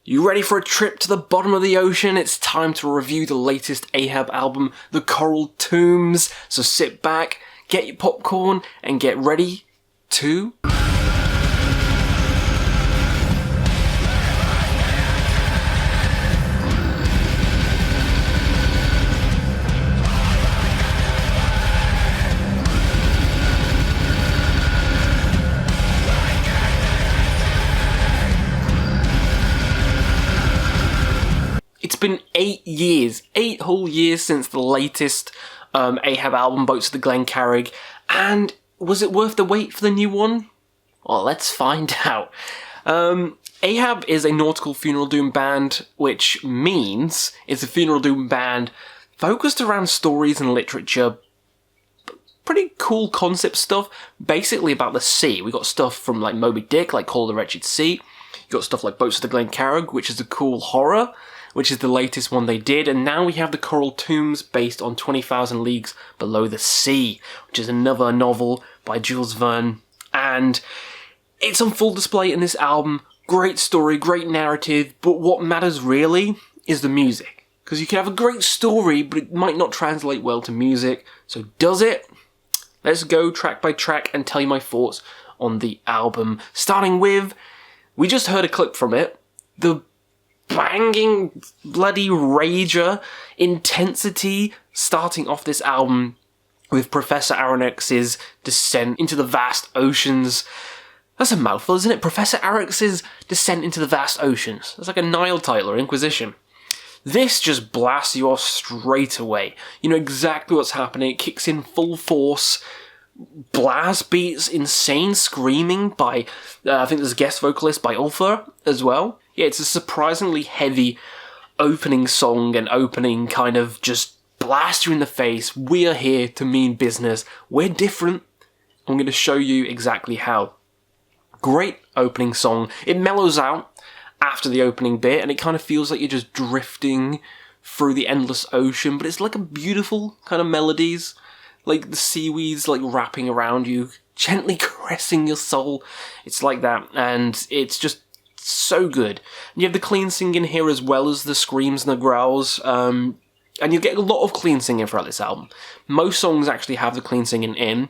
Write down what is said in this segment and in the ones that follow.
You ready for a trip to the bottom of the ocean? It's time to review the latest Ahab album, The Coral Tombs. So sit back, get your popcorn, and get ready to... It's been 8 whole years since the latest Ahab album, Boats of the Glencarrig, and was it worth the wait for the new one? Well, let's find out. Ahab is a nautical funeral doom band, which means it's a funeral doom band focused around stories and literature. Pretty cool concept stuff, basically about the sea. We got stuff from like Moby Dick, like Call of the Wretched Sea. You got stuff like Boats of the Glencarrig, which is a cool horror, which is the latest one they did, and now we have The Coral Tombs, based on 20,000 Leagues Below the Sea, which is another novel by Jules Verne, and it's on full display in this album. Great story, great narrative, but what matters really is the music, because you can have a great story, but it might not translate well to music, so does it? Let's go track by track and tell you my thoughts on the album, starting with, we just heard a clip from it, the banging, bloody rager intensity starting off this album with Professor Aronnax's descent into the vast oceans. That's a mouthful, isn't it? Professor Aronnax's descent into the vast oceans. That's like a Nile title or Inquisition. This just blasts you off straight away. You know exactly what's happening. It kicks in full force. Blast beats, insane screaming by, I think there's a guest vocalist by Ulfa as well. Yeah, it's a surprisingly heavy opening song and opening kind of just blast you in the face. We are here to mean business. We're different. I'm going to show you exactly how. Great opening song. It mellows out after the opening bit and it kind of feels like you're just drifting through the endless ocean, but it's like a beautiful kind of melodies. Like the seaweeds like wrapping around you, gently caressing your soul. It's like that, and it's just so good. And you have the clean singing here as well as the screams and the growls, and you get a lot of clean singing throughout this album. Most songs actually have the clean singing in,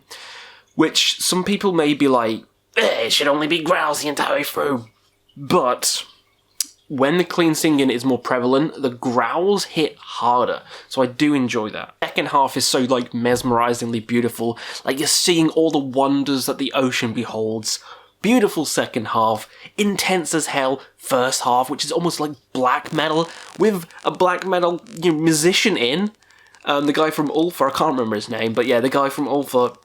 which some people may be like, it should only be growls the entire way through. But when the clean singing is more prevalent, the growls hit harder. So I do enjoy that. Second half is so like mesmerizingly beautiful. Like you're seeing all the wonders that the ocean beholds. Beautiful second half. Intense as hell first half, which is almost like black metal with a black metal musician in. The guy from Ulfa, I can't remember his name, but yeah, the guy from Ulfa.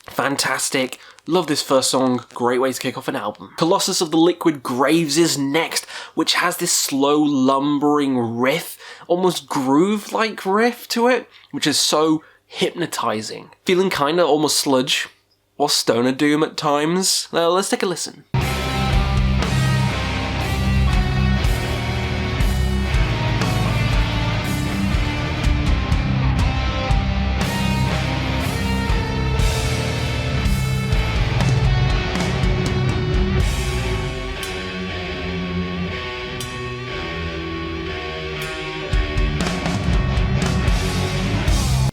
Fantastic. Love this first song, great way to kick off an album. Colossus of the Liquid Graves is next, which has this slow lumbering riff, almost groove-like riff to it, which is so hypnotizing. Feeling kinda almost sludge, or stoner doom at times. Well, let's take a listen.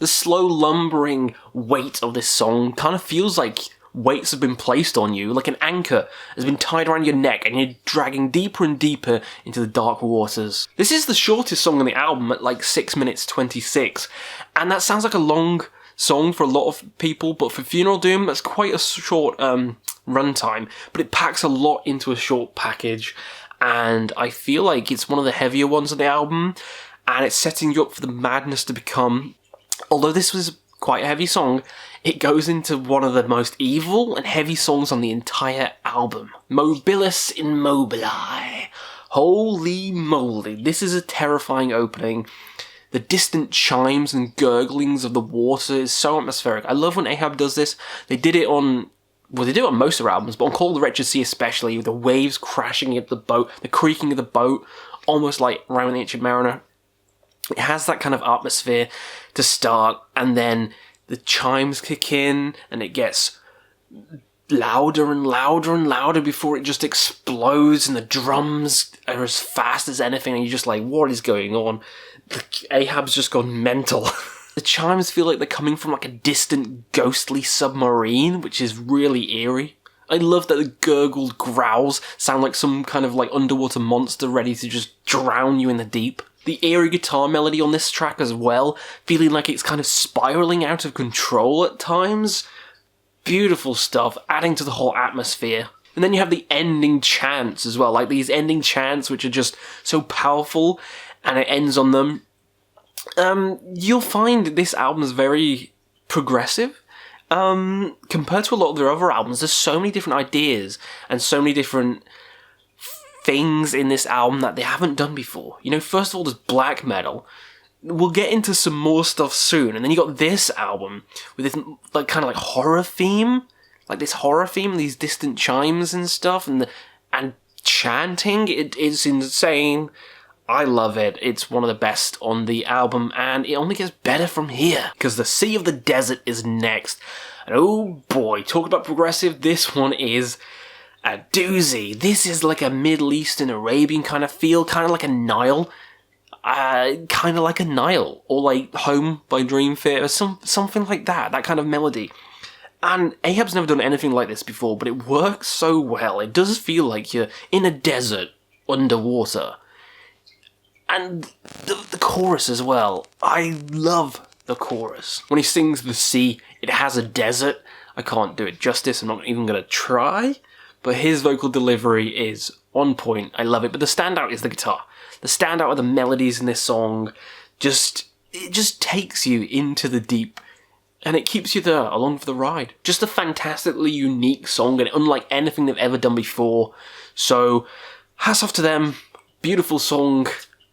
The slow lumbering weight of this song kind of feels like weights have been placed on you, like an anchor has been tied around your neck and you're dragging deeper and deeper into the dark waters. This is the shortest song on the album at like 6 minutes 26, and that sounds like a long song for a lot of people, but for Funeral Doom that's quite a short runtime, but it packs a lot into a short package, and I feel like it's one of the heavier ones on the album, and it's setting you up for the madness to become. Although this was quite a heavy song, it goes into one of the most evil and heavy songs on the entire album. Mobilis in Mobili. Holy moly, this is a terrifying opening. The distant chimes and gurglings of the water is so atmospheric. I love when Ahab does this. They did it on, well, they do it on most of their albums, but on Call of the Wretched Sea especially, with the waves crashing into the boat, the creaking of the boat, almost like Round the Ancient Mariner. It has that kind of atmosphere to start, and then the chimes kick in, and it gets louder and louder and louder before it just explodes, and the drums are as fast as anything, and you're just like, what is going on? Ahab's just gone mental. The chimes feel like they're coming from like a distant ghostly submarine, which is really eerie. I love that the gurgled growls sound like some kind of like underwater monster ready to just drown you in the deep. The eerie guitar melody on this track as well, feeling like it's kind of spiraling out of control at times. Beautiful stuff, adding to the whole atmosphere. And then you have the ending chants as well, like these ending chants which are just so powerful, and it ends on them. You'll find this album is very progressive. Compared to a lot of their other albums, there's so many different ideas and so many different things in this album that they haven't done before. You know, first of all, there's black metal. We'll get into some more stuff soon, and then you got this album with this like kind of like horror theme, like this horror theme, these distant chimes and stuff, and chanting. It is insane. I love it. It's one of the best on the album, and it only gets better from here, because The Sea of the Desert is next. And oh boy, talk about progressive, this one is a doozy. This is like a Middle Eastern Arabian kind of feel, kind of like a Nile. Or like Home by Dream Theater, something like that kind of melody. And Ahab's never done anything like this before, but it works so well. It does feel like you're in a desert underwater. And the chorus as well. I love the chorus. When he sings the sea, it has a desert. I can't do it justice. I'm not even going to try. But his vocal delivery is on point. I love it. But the standout is the guitar. The standout are the melodies in this song. It just takes you into the deep. And it keeps you there along for the ride. Just a fantastically unique song, and unlike anything they've ever done before. So, hats off to them. Beautiful song.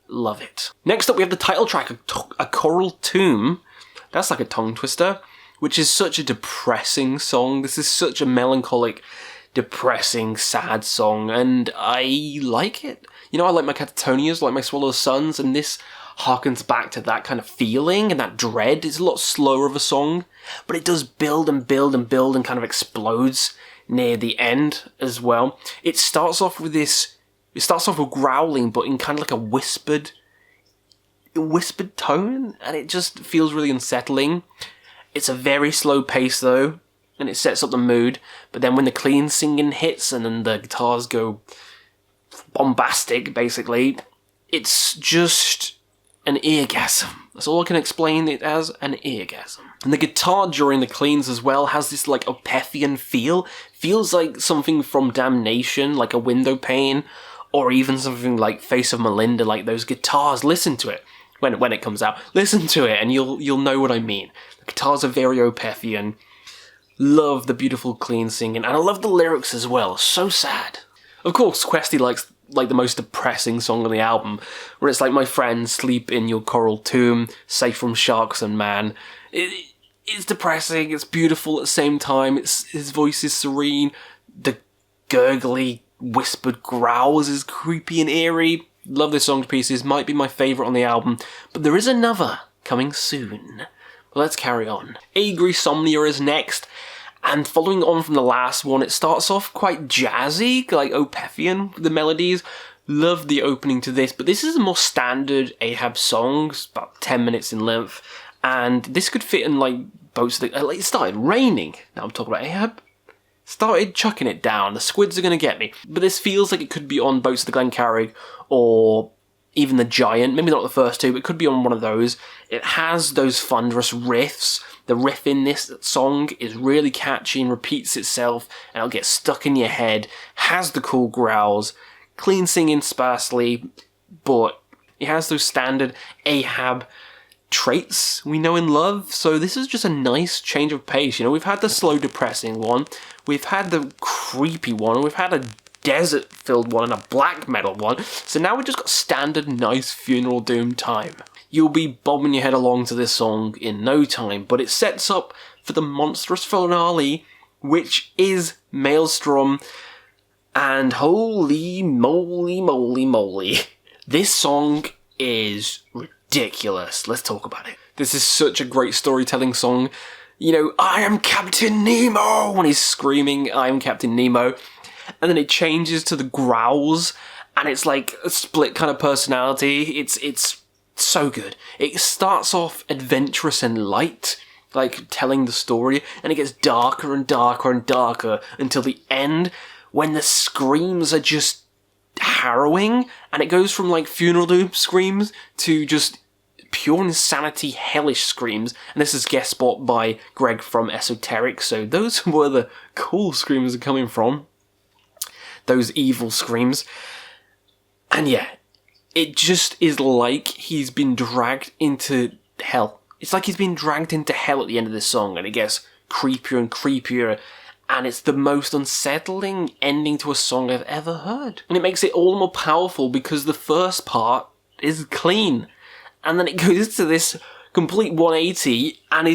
Love it. Next up we have the title track, A Coral Tomb. That's like a tongue twister, which is such a depressing song. This is such a melancholic, depressing, sad song, and I like it. You know, I like my Catatonias, like my Swallow Suns, and this harkens back to that kind of feeling and that dread. It's a lot slower of a song, but it does build and build and build and kind of explodes near the end as well. It starts off with growling, but in kind of like a whispered tone, and it just feels really unsettling. It's a very slow pace though, and it sets up the mood, but then when the clean singing hits and then the guitars go bombastic, basically, it's just an eargasm. That's all I can explain it as, an eargasm. And the guitar during the cleans as well has this like Opethian feel. Feels like something from Damnation, like a window pane, or even something like Face of Melinda, like those guitars. Listen to it when it comes out. Listen to it and you'll know what I mean. The guitars are very Opethian. Love the beautiful clean singing, and I love the lyrics as well. So sad. Of course, Questy likes like the most depressing song on the album, where it's like, my friends sleep in your coral tomb, safe from sharks and man. It's depressing, it's beautiful at the same time, his voice is serene, the gurgly, whispered growls is creepy and eerie. Love this song to pieces, might be my favourite on the album, but there is another coming soon. Let's carry on. Agree-Somnia is next, and following on from the last one, it starts off quite jazzy, like Opethian, with the melodies. Love the opening to this, but this is a more standard Ahab song, it's about 10 minutes in length, and this could fit in like boats. It started raining. Now I'm talking about Ahab. Started chucking it down. The squids are going to get me. But this feels like it could be on Boats of the Glencarrig or even The Giant. Maybe not the first two, but it could be on one of those. It has those thunderous riffs. The riff in this song is really catchy and repeats itself, and it'll get stuck in your head. Has the cool growls, clean singing sparsely, but it has those standard Ahab traits we know and love. So this is just a nice change of pace. You know, we've had the slow, depressing one, we've had the creepy one, we've had a desert-filled one and a black metal one. So now we've just got standard, nice funeral doom time. You'll be bobbing your head along to this song in no time, but it sets up for the monstrous finale, which is Maelstrom. And holy moly, moly, moly. This song is ridiculous. Let's talk about it. This is such a great storytelling song. I am Captain Nemo, when he's screaming, I am Captain Nemo. And then it changes to the growls, and it's like a split kind of personality. It's so good. It starts off adventurous and light, like telling the story, and it gets darker and darker and darker until the end, when the screams are just harrowing, and it goes from like funeral doom screams to just pure insanity, hellish screams. And this is guest spot by Greg from Esoteric, so those were the cool screams are coming from. Those evil screams. And yeah, it just is like he's been dragged into hell. It's like he's been dragged into hell at the end of this song, and it gets creepier and creepier, and it's the most unsettling ending to a song I've ever heard. And it makes it all the more powerful because the first part is clean, and then it goes to this complete 180, and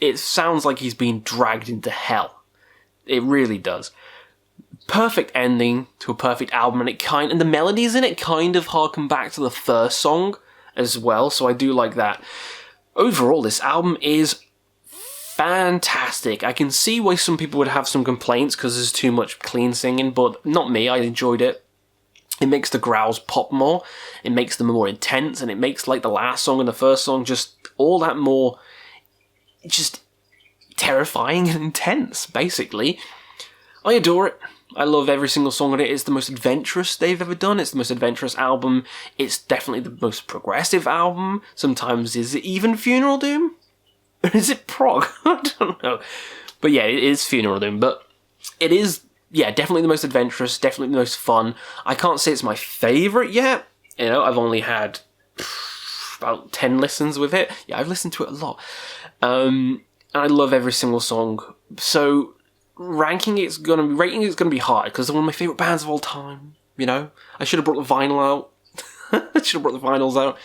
it sounds like he's being dragged into hell. It really does. Perfect ending to a perfect album, and the melodies in it kind of harken back to the first song as well, so I do like that. Overall, this album is fantastic. I can see why some people would have some complaints because there's too much clean singing, but not me. I enjoyed it. It makes the growls pop more, it makes them more intense, and it makes like the last song and the first song just all that more just terrifying and intense, basically. I adore it. I love every single song on it. It's the most adventurous they've ever done. It's the most adventurous album. It's definitely the most progressive album. Sometimes is it even Funeral Doom? Or is it prog? I don't know. But yeah, it is Funeral Doom. But it is, yeah, definitely the most adventurous, definitely the most fun. I can't say it's my favourite yet. I've only had about 10 listens with it. Yeah, I've listened to it a lot. And I love every single song. So rating it's gonna be hard because they're one of my favourite bands of all time. I should have brought the vinyl out. I should have brought the vinyls out.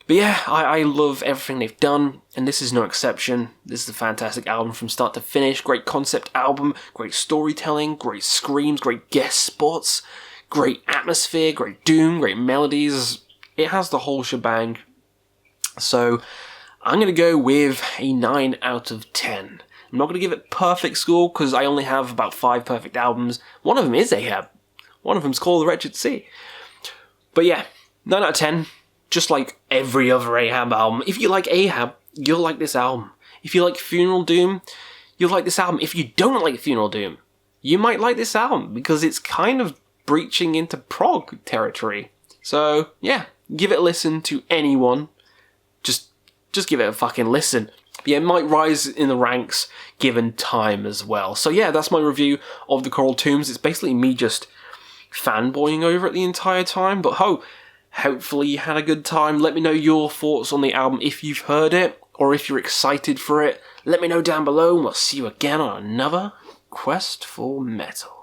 But yeah, I love everything they've done, and this is no exception. This is a fantastic album from start to finish. Great concept album, great storytelling, great screams, great guest spots, great atmosphere, great doom, great melodies. It has the whole shebang. So I'm going to go with a 9 out of 10. I'm not going to give it perfect score because I only have about 5 perfect albums. One of them is Ahab. One of them's called The Wretched Sea. But yeah, 9 out of 10. Just like every other Ahab album. If you like Ahab, you'll like this album. If you like Funeral Doom, you'll like this album. If you don't like Funeral Doom, you might like this album because it's kind of breaching into prog territory. So yeah, give it a listen to anyone. Just give it a fucking listen. Yeah, it might rise in the ranks given time as well. So yeah, that's my review of The Coral Tombs. It's basically me just fanboying over it the entire time. But hopefully you had a good time. Let me know your thoughts on the album if you've heard it, or if you're excited for it. Let me know down below, and we'll see you again on another Quest for Metal.